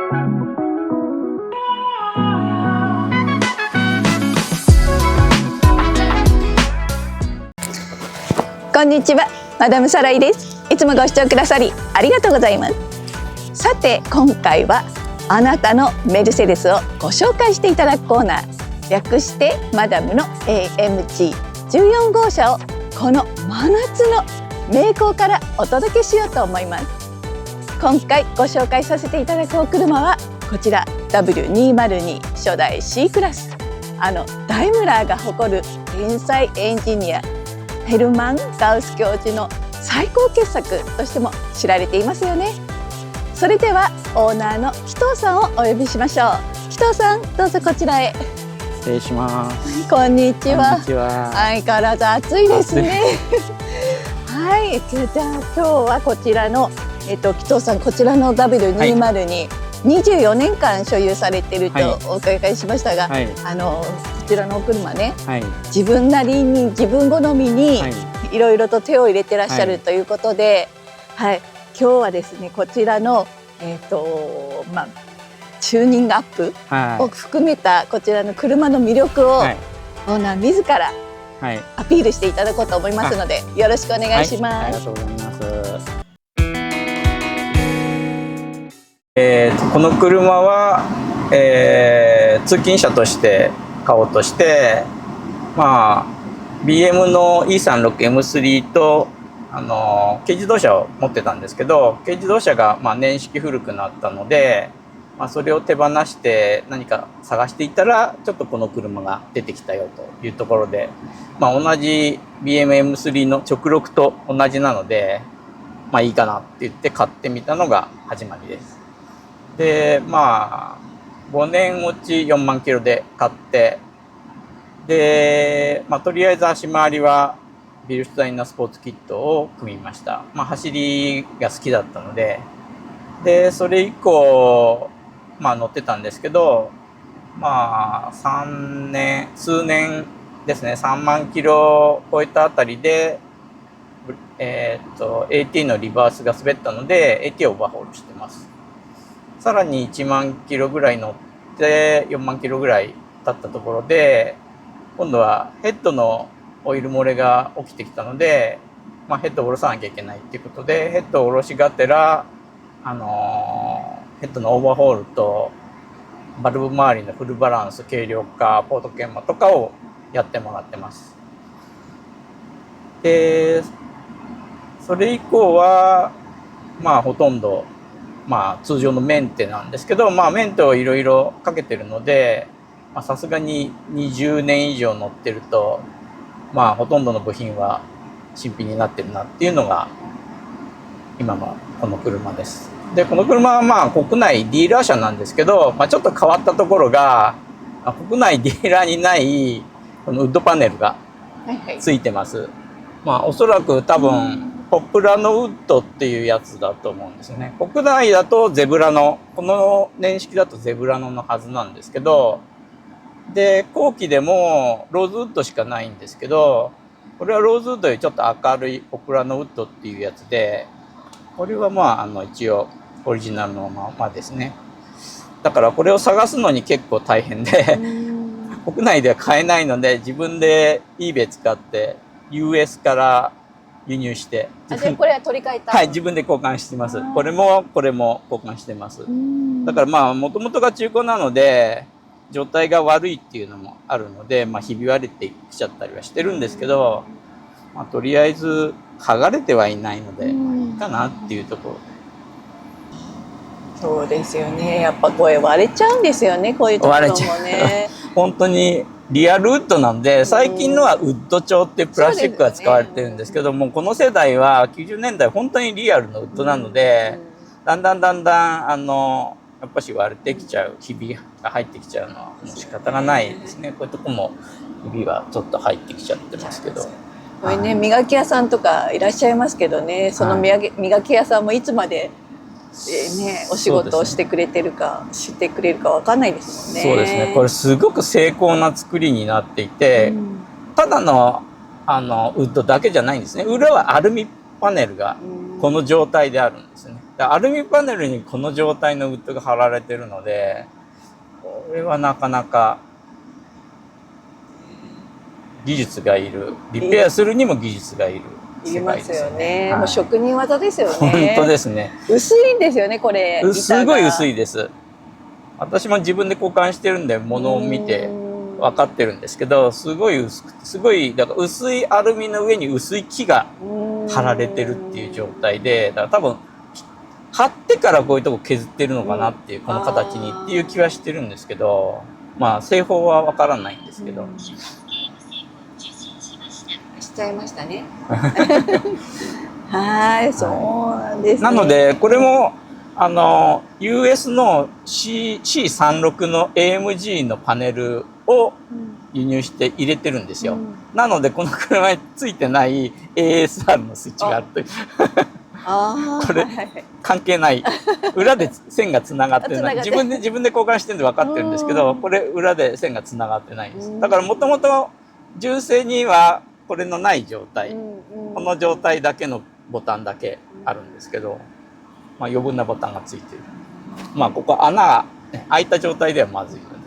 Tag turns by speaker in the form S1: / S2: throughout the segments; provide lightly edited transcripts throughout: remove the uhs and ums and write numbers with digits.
S1: こんにちは、マダムサライです。いつもご視聴くださりありがとうございます。さて今回はあなたのメルセデスをご紹介していただくコーナー、略してマダムの AMG14 号車をこの真夏の名工からお届けしようと思います。今回ご紹介させていただくお車はこちら W202 初代 C クラス、ダイムラーが誇る天才エンジニアヘルマン・ガウス教授の最高傑作としても知られていますよね。それではオーナーの紀藤さんをお呼びしましょう。紀藤さん、どうぞこちらへ。
S2: 失礼します。
S1: こんにちは。
S2: こんにちは。
S1: 相変わらず暑いですね。はい、じゃあ今日はこちらの紀藤さん、こちらの W202、24年間所有されているとお伺いしましたが、
S2: はい、
S1: こちらのお車ね、
S2: はい、
S1: 自分なりに自分好みにいろいろと手を入れてらっしゃるということで、はい、今日はですねこちらのチューニングアップを含めたこちらの車の魅力を、はい、オーナー自らアピールしていただこうと思いますので、よろしくお願いします。
S2: ありがとうございます。この車は、通勤車として買おうとして、BM の E36M3 と軽自動車を持ってたんですけど、軽自動車が年式古くなったので、それを手放して何か探していたらちょっとこの車が出てきたよというところで、同じ BMM3 の直録と同じなので、いいかなって言って買ってみたのが始まりです。で5年落ち4万キロで買って、で、とりあえず足回りはビルシュタインのスポーツキットを組みました。走りが好きだったので、でそれ以降乗ってたんですけど、数年ですね、3万キロ超えたあたりで、AT のリバースが滑ったので AT をオーバーホールしてます。さらに1万キロぐらい乗って4万キロぐらい経ったところで、今度はヘッドのオイル漏れが起きてきたので、ヘッドを下ろさなきゃいけないっていうことで、ヘッドを下ろしがてら、ヘッドのオーバーホールとバルブ周りのフルバランス、軽量化、ポート研磨とかをやってもらってます。でそれ以降はほとんど通常のメンテなんですけど、メンテをいろいろかけてるので、さすがに20年以上乗ってると、ほとんどの部品は新品になってるなっていうのが今のこの車です。でこの車は国内ディーラー車なんですけど、ちょっと変わったところが、国内ディーラーにないこのウッドパネルがついてます。おそらく多分ポプラのウッドっていうやつだと思うんですよね。国内だとゼブラノ、この年式だとゼブラノのはずなんですけど、で後期でもローズウッドしかないんですけど、これはローズウッドよりちょっと明るいポプラのウッドっていうやつで、これは一応オリジナルのままですね。だからこれを探すのに結構大変で国内では買えないので、自分で eBay 使って US から輸入して、
S1: これは取り替えた、
S2: はい、自分で交換してます。これも交換してます。だからもともとが中古なので状態が悪いっていうのもあるので、ひび割れてきちゃったりはしてるんですけど、とりあえず剥がれてはいないのでいいかなっていうところで。
S1: そうですよね。やっぱこれ割れちゃうんですよね、こういうところもね。
S2: 本当にリアルウッドなので、最近のはウッド調ってプラスチックが使われてるんですけども、この世代は90年代本当にリアルのウッドなので、だんだんやっぱし割れてきちゃう、ひびが入ってきちゃうのはもう仕方がないですね。こういうとこもひびはちょっと入ってきちゃってますけど。
S1: これね、磨き屋さんとかいらっしゃいますけどね、その磨き屋さんもいつまでお仕事をしてくれてるか、してくれるかわかんないですもんね。
S2: そうですね。これすごく精巧な作りになっていて、ただのウッドだけじゃないんですね。裏はアルミパネルがこの状態であるんですね。でアルミパネルにこの状態のウッドが貼られてるので、これはなかなか技術がいる。リペアするにも技術がいる世界ですよね。
S1: もう職人技ですよね。
S2: 本当ですね。
S1: 薄いんですよね、これ。
S2: すごい薄いです。私も自分で交換してるんで、物を見て分かってるんですけど、すごい薄くて、すごい、だから薄いアルミの上に薄い木が貼られてるっていう状態で、だから多分、貼ってからこういうとこ削ってるのかなっていう、この形にっていう気はしてるんですけど、まあ、製法は分からないんですけど。
S1: しちゃいましたね。はい、そうなんです、ね。
S2: なので、これも、US の C36 の AMG のパネルを輸入して入れてるんですよ。なので、この車についてない ASR のスイッチがあるという。これ、関係ない。裏で線がつながってない。自分で交換してるんで分かってるんですけど、これ裏で線がつながってないんです。だからもともと純正にはこれのない状態。この状態だけのボタンだけあるんですけど、まあ余分なボタンがついてる。まあここ穴が開いた状態ではまずいので。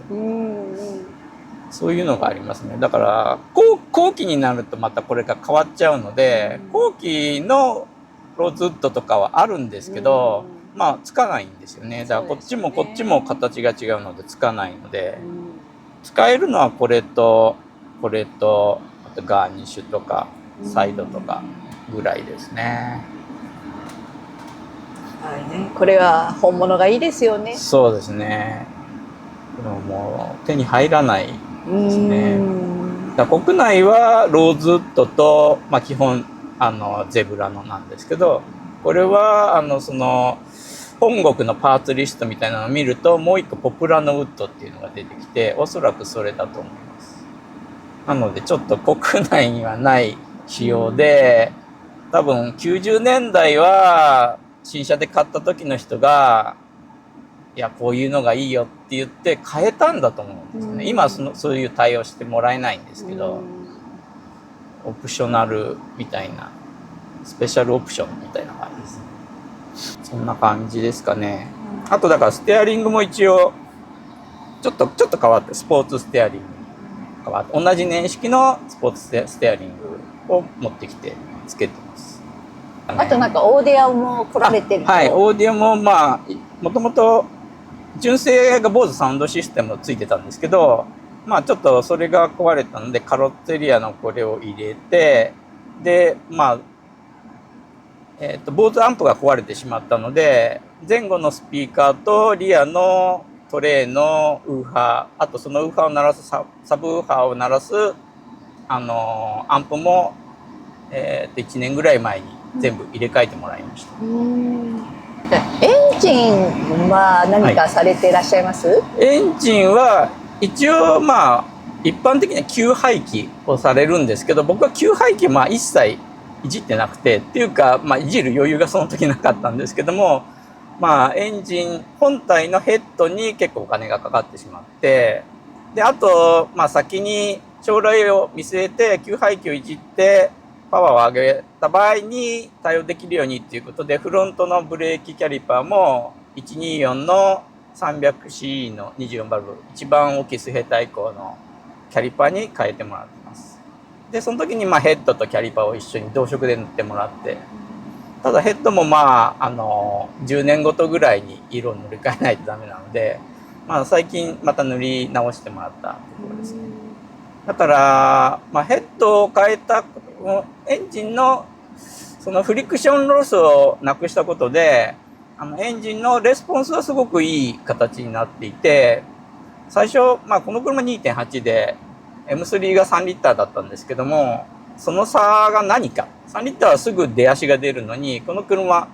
S2: そういうのがありますね。だから後期になるとまたこれが変わっちゃうので、後期のローズウッドとかはあるんですけど、まあつかないんですよね。だからこっちも形が違うのでつかないので、使えるのはこれとこれと、あとガーニッシュとかサイドとかぐらいですね。
S1: はいね、これは本物がいいですよね。
S2: そうですね。でももう手に入らないですね。だ国内はローズウッドと、まあ基本ゼブラのなんですけど、これはその本国のパーツリストみたいなのを見ると、もう一個ポプラノウッドっていうのが出てきて、おそらくそれだと思います。なのでちょっと国内にはない仕様で、多分90年代は新車で買った時の人が、いやこういうのがいいよって言って変えたんだと思うんですね。今はそういう対応してもらえないんですけど、オプショナルみたいな、スペシャルオプションみたいな感じです。そんな感じですかね。あとだからステアリングも一応ちょっと変わって、スポーツステアリング変わって、同じ年式のスポーツステアリングを持ってきてつけてます。
S1: あとなんかオーディアも来られてる。
S2: はい、オーディアもまあもともと純正が BOSE サウンドシステムついてたんですけど、まあちょっとそれが壊れたのでカロッツェリアのこれを入れて、でまあBOSEアンプが壊れてしまったので、前後のスピーカーとリアのトレイのウーハー、あとそのウーハーを鳴らすサブウーハーを鳴らすアンプも、1年ぐらい前に全部入れ替えてもらいました。
S1: エンジンは何かされていらっしゃいます？はい、
S2: エンジンは一応まあ一般的には給排気をされるんですけど、僕は給排気は一切いじってなくて、っていうか、まあ、いじる余裕がその時なかったんですけども、まあエンジン本体のヘッドに結構お金がかかってしまって、であとまあ先に将来を見据えて給排気をいじってパワーを上げた場合に対応できるようにっていうことで、フロントのブレーキキャリパーも124の 300CE の24バルブ、一番大きい水平対向のキャリパーに変えてもらってます。でその時にまあヘッドとキャリパーを一緒に同色で塗ってもらって、ただヘッドもまあ10年ごとぐらいに色を塗り替えないとダメなので、まあ最近また塗り直してもらったところですね。だからまあヘッドを変えたエンジンのそのフリクションロスをなくしたことで、エンジンのレスポンスはすごくいい形になっていて、最初まあこの車 2.8 で M3 が3リッターだったんですけども、その差が何か、3リッターはすぐ出足が出るのに、この車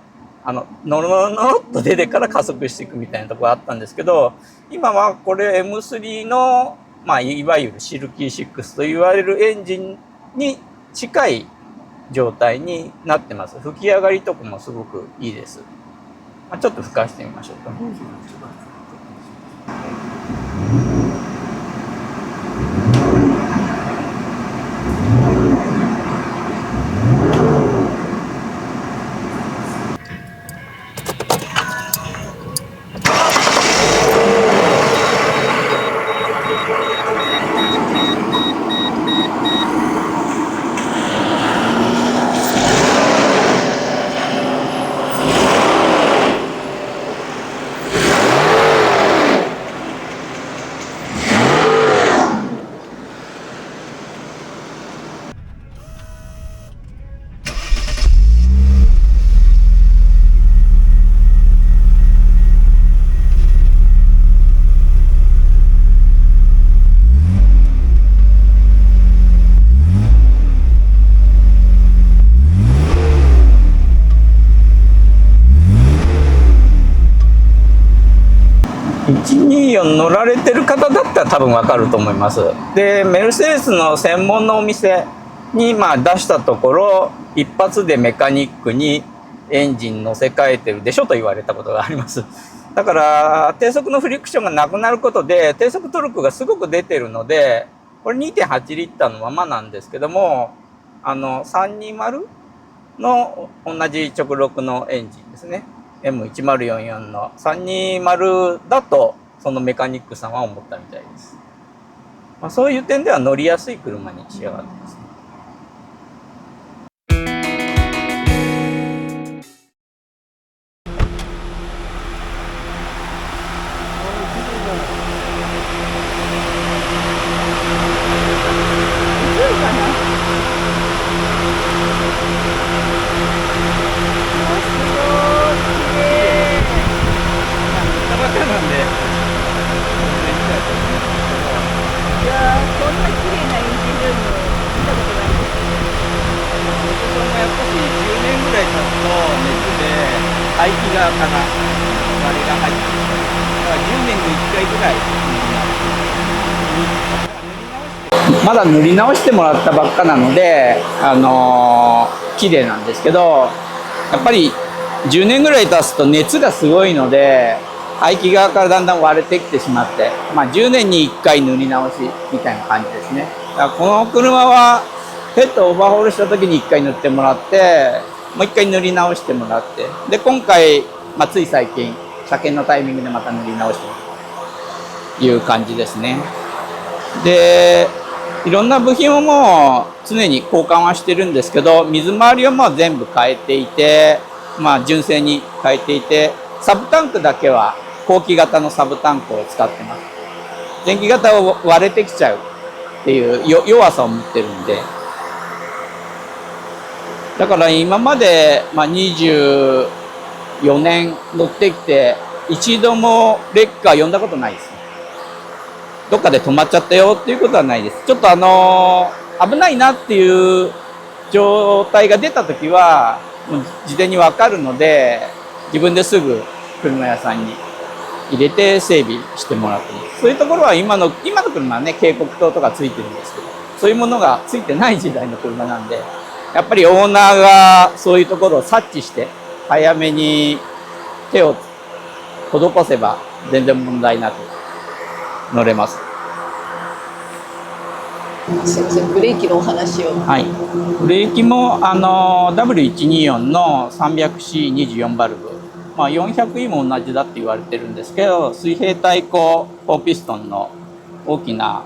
S2: ノロノロっと出てから加速していくみたいなところがあったんですけど、今はこれ M3 の、まあ、いわゆるシルキー6と言われるエンジンに近い状態になってます。吹き上がりとかもすごくいいです。まあ、ちょっと吹かしてみましょうか。124乗られてる方だったら多分わかると思います。でメルセデスの専門のお店に出したところ、一発でメカニックにエンジン乗せ替えてるでしょと言われたことがあります。だから低速のフリクションがなくなることで低速トルクがすごく出てるので、これ 2.8 リッターのままなんですけども、320の同じ直録のエンジンですね。M1044 の320だとそのメカニックさんは思ったみたいです。そういう点では乗りやすい車に仕上がってますね。排気側から割れが入って、だから10年に1回ぐらいまだ塗り直してもらったばっかなので、綺麗なんですけど、やっぱり10年ぐらい経つと熱がすごいので、排気側からだんだん割れてきてしまって、10年に1回塗り直しみたいな感じですね。だからこの車はヘッドオーバーホールした時に1回塗ってもらって、もう1回塗り直してもらって、で今回、つい最近車検のタイミングでまた塗り直してという感じですね。でいろんな部品をもう常に交換はしてるんですけど、水回りをもう全部変えていて、純正に変えていて、サブタンクだけは後期型のサブタンクを使ってます。前期型を割れてきちゃうっていう弱さを持ってるんで、だから今まで24年乗ってきて一度もレッカー呼んだことないですね。どっかで止まっちゃったよっていうことはないです。ちょっと危ないなっていう状態が出た時はもう事前に分かるので、自分ですぐ車屋さんに入れて整備してもらってます。そういうところは今の車はね、警告灯とかついてるんですけど、そういうものがついてない時代の車なんで、やっぱりオーナーがそういうところを察知して早めに手を施せば全然問題なく乗れます。
S1: すいません、ブレーキのお話を。
S2: はい、ブレーキもW124 の 300C24 バルブ、400E も同じだって言われてるんですけど、水平対向4ピストンの大きな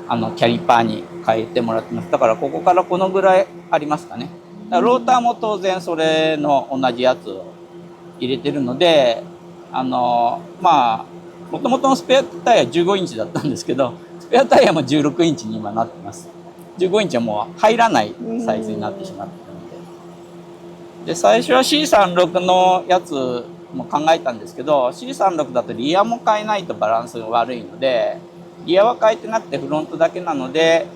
S2: キャリパーに変えてもらってます。だからここからこのぐらいありますかね。だからローターも当然それの同じやつを入れてるので、もともとのスペアタイヤ15インチだったんですけど、スペアタイヤも16インチに今なってます。15インチはもう入らないサイズになってしまってるので。で、最初は C36 のやつも考えたんですけど、C36 だとリアも変えないとバランスが悪いので、リアは変えてなくてフロントだけなので、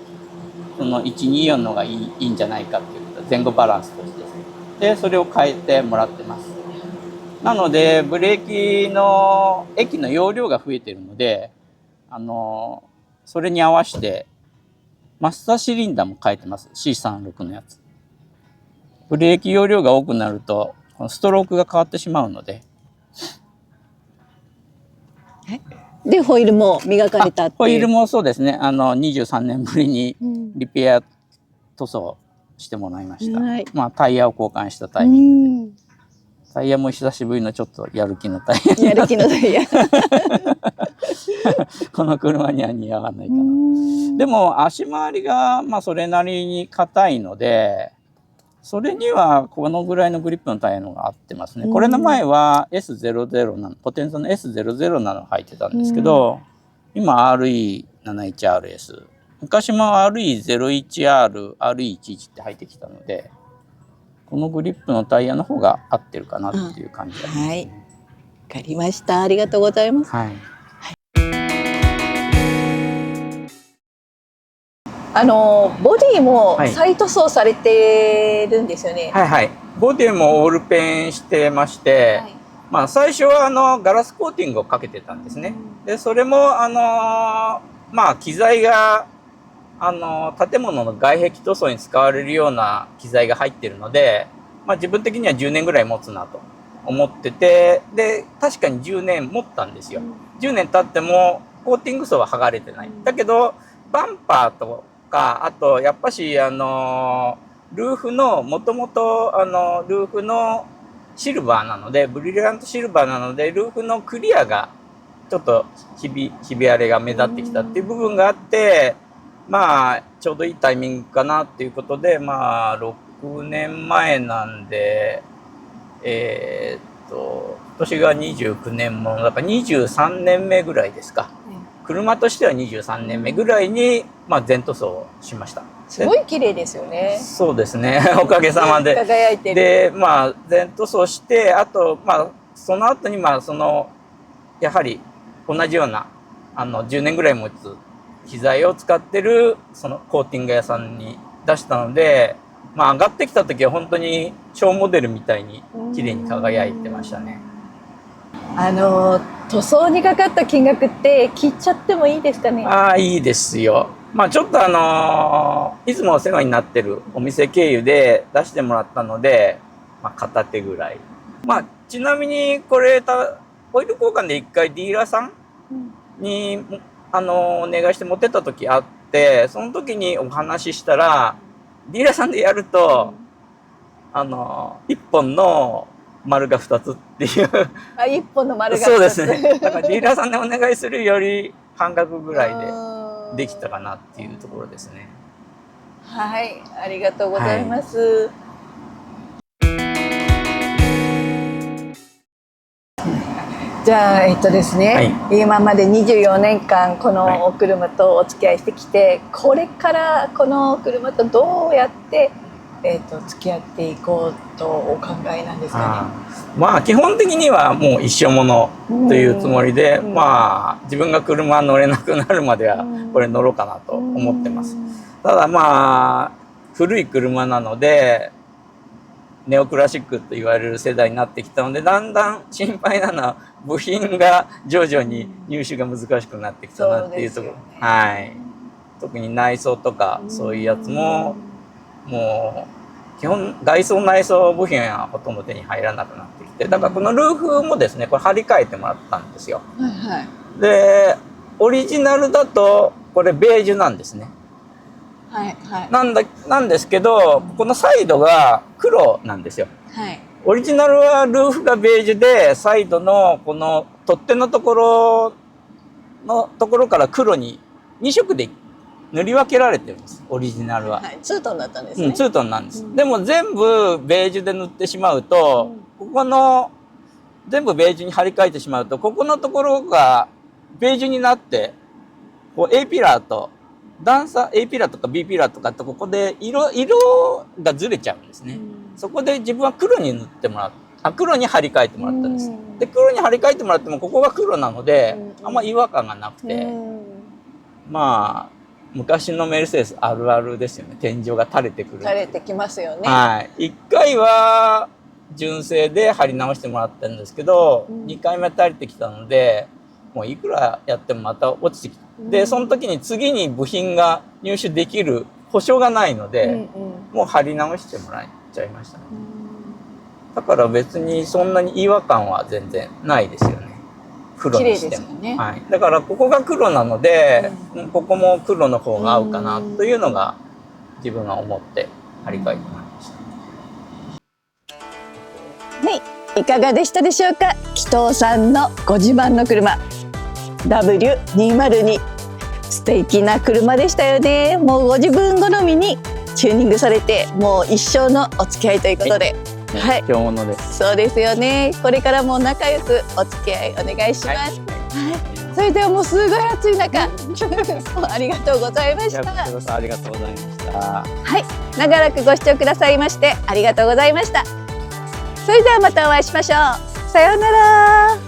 S2: その124のがいいんじゃないかっていうこと、前後バランスとしてですね。で、それを変えてもらってます。なので、ブレーキの液の容量が増えてるので、それに合わせて、マスターシリンダーも変えてます。C36 のやつ。ブレーキ容量が多くなると、ストロークが変わってしまうので。
S1: で、ホイールも磨かれたっていう。
S2: ホイールもそうですね。23年ぶりにリペア塗装してもらいました。
S1: はい、
S2: タイヤを交換したタイミングで。タイヤも久しぶりのちょっとやる気のタイヤ。
S1: やる気のタイヤ。
S2: この車には似合わないかな。でも足回りがそれなりに硬いので、それにはこのぐらいのグリップのタイヤのが合ってますね。これの前は S00 なの、ポテンソの S00 なの履いてたんですけど、今 RE71RS、昔も RE01R、RE11 って履いてきたので、このグリップのタイヤの方が合ってるかなっていう感じですね。
S1: はい、わかりました。ありがとうございます。
S2: はい。
S1: ボディも再塗装されてるんですよね。
S2: はいはい。ボディもオールペンしてまして、まあ最初はガラスコーティングをかけてたんですね。でそれもまあ機材が建物の外壁塗装に使われるような機材が入ってるので、まあ自分的には10年ぐらい持つなと思ってて、で確かに10年持ったんですよ。10年経ってもコーティング層は剥がれてない。だけどバンパーとか、あとやっぱしルーフのもともとルーフのシルバーなので、ブリリアントシルバーなので、ルーフのクリアがちょっとひび割れが目立ってきたっていう部分があって、まあちょうどいいタイミングかなっていうことで、まあ6年前なんで、今年が29年ものだから23年目ぐらいですか。車としては23年目ぐらいに、まあ、全塗装をしました。
S3: すごい綺麗ですよね。
S2: そうですね。おかげさまで。
S3: 輝いてる。
S2: で、まあ、全塗装して、あと、まあ、その後に、まあ、やはり、同じような、10年ぐらい持つ機材を使ってる、コーティング屋さんに出したので、まあ、上がってきた時は本当に小モデルみたいに綺麗に輝いてましたね。
S3: 塗装にかかった金額って聞いちゃってもいいですかね。
S2: ああ、いいですよ。まあちょっといつもお世話になってるお店経由で出してもらったので、まあ片手ぐらい。まあちなみにこれオイル交換で一回ディーラーさんに、お願いして持ってった時あって、その時にお話ししたら、ディーラーさんでやると、一本の丸が2つっていう。
S3: あ、一本の丸が2つ。
S2: そうですね。だからディーラーさんでお願いするより半額ぐらいでできたかなっていうところですね。
S3: はい、ありがとうございます。じゃあですね、今まで24年間このお車とお付き合いしてきて、これからこの車とどうやって付き合っていこうとお考えなんですかね。
S2: まあ基本的にはもう一生ものというつもりで、まあ自分が車乗れなくなるまではこれ乗ろうかなと思ってます。ただまあ古い車なのでネオクラシックと言われる世代になってきたので、だんだん心配なのは部品が徐々に入手が難しくなってきたなっていうところ、はい。特に内装とかそういうやつももう基本外装内装部品はほとんど手に入らなくなってきて、だからこのルーフもですね、これ張り替えてもらったんですよ。でオリジナルだとこれベージュなんですね。なんですけど、このサイドが黒なんですよ。オリジナルはルーフがベージュで、サイドのこの取っ手のところから黒に2色で塗り分けられてるんです、オリジナルは。
S3: ツートンだったんですね。
S2: ツートンなんです。でも全部ベージュで塗ってしまうと、ここの全部ベージュに張り替えてしまうと、ここのところがベージュになって、こう A ピラーと段差 A ピラーとか B ピラーとかってここで色がずれちゃうんですね。そこで自分は黒に塗ってもらう。黒に張り替えてもらったんです。で黒に張り替えてもらってもここが黒なのであんま違和感がなくて、まあ昔のメルセデスあるあるですよね。天井が垂れてくる。
S3: 垂れてきますよね。
S2: はい。1回は純正で貼り直してもらったんですけど、2回目垂れてきたので、もういくらやってもまた落ちてきた。でその時に次に部品が入手できる保証がないので、もう貼り直してもらっちゃいましたね。だから別にそんなに違和感は全然ないですよね。黒にしても。はい。だからここが黒なので、ここも黒の方が合うかなというのが自分が思って張り替えてもらいました。
S1: はい、いかがでしたでしょうか。紀藤さんのご自慢の車 W202、素敵な車でしたよね。もうご自分好みにチューニングされて、もう一生のお付き合いということで、
S2: はい、今日ものです。
S1: そうですよね。これからも仲良くお付き合いお願いします。はい、それではもうすごい暑い中ありがとうございました。
S2: ありがとうございました。
S1: はい、長らくご視聴くださいましてありがとうございました。それではまたお会いしましょう。さようなら。